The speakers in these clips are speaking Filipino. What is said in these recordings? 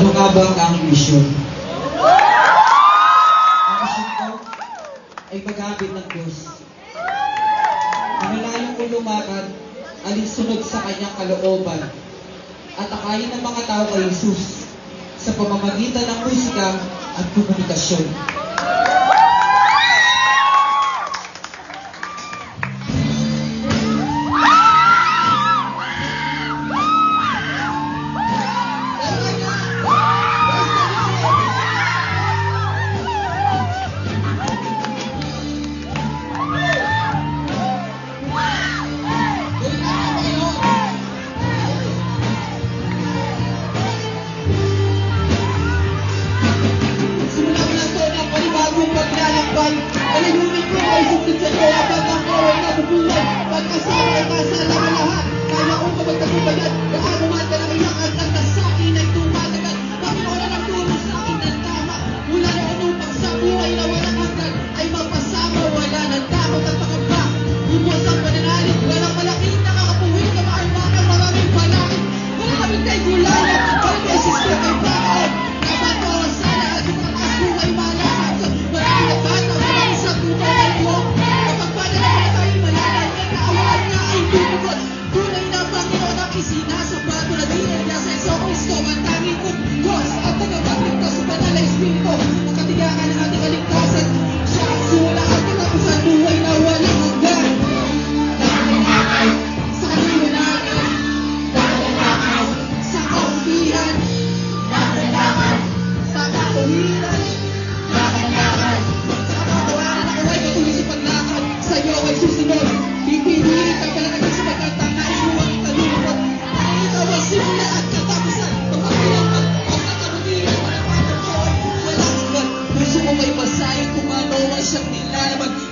Ano nga ba ang aking misyon? Ang misyon ko ay maghapit ng Diyos. Manalangin ko lumakad, alinsunod sa kanyang kalooban, at akayin ng mga tao kay Jesus sa pamamagitan ng musika at komunikasyon.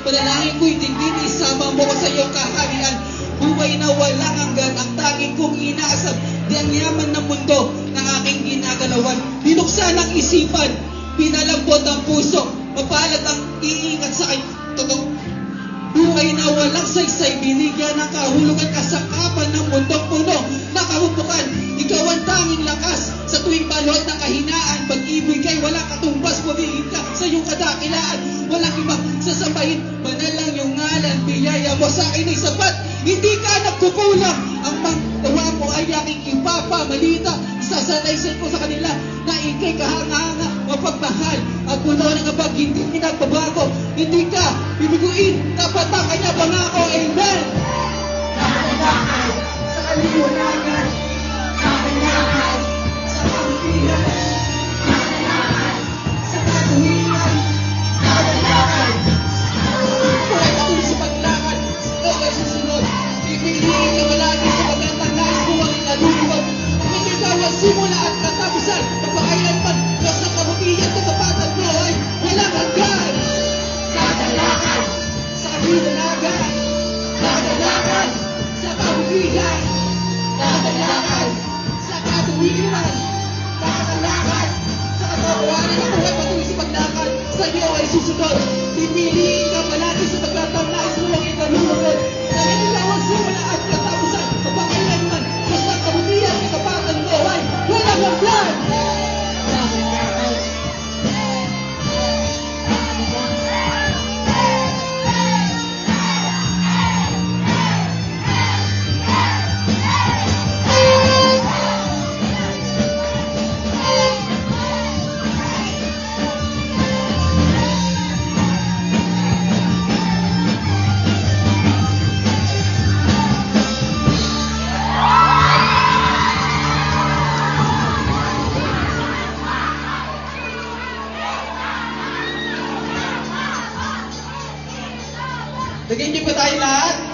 Panalangin ko'y tingin, isama mo ko sa iyong kaharian. Buhay na walang hanggan, ang tanging kong inaasam. Di ang yaman ng mundo ng aking ginagalawan. Binuksan ang isipan, pinalambot ang puso. Mapalad ang iingat sa aking totoo. Buhay na walang saysay, binigyan ng kahulugan, kasakapan ng mundong puno. Nakahupukan, ikaw ang tanging lakas. Sa tuwing balot ng kahinaan, pag-ibig ay walang katumbas. Pumigil ka sa iyong kadakilaan, walang ibang sasabayin. Banal lang yung ngalan, biyaya mo sa akin ay sapat. Hindi ka nagkukulang, ang magawa mo ay aking ipapamalita. Sasalaysay ko sa kanila na ikay kahanga-hanga, mapagmahal at puno ng abag, hindi pinagbabago. Hindi ka bibiguin, dapat ang kanya pangako. Amen. Nakakalakan sa kaliwanagan, nakakalakan sa kampihan, nakakalakan sa katuwiran, nakakalakan. Buhay ako sa paglakad, ikaw ay susunod. Pipiliin ka malagi sa magandang nais mo ang inalulubag. Ikaw ang simula at katapusan, magpakailanman, Diyos ng kabutihan, katapatan mo ay walang hanggan. Nakakalakan sa kaliwanagan, nakakalakan sa kampihan, nakakalakan sa katuwiran, nakakalakan sa katawanan ng buhay patuloy sa paglakad. Sa iyo ay susunod. Pipiliin ka palagi sa magandang nais mo ang inalulubag. Dahil ikaw ang simula at katapusan, magpakailanman, Diyos ng kabutihan, katapatan mo ay walang hanggan. nakakalakan. Lagyan niyo pa tayo lahat.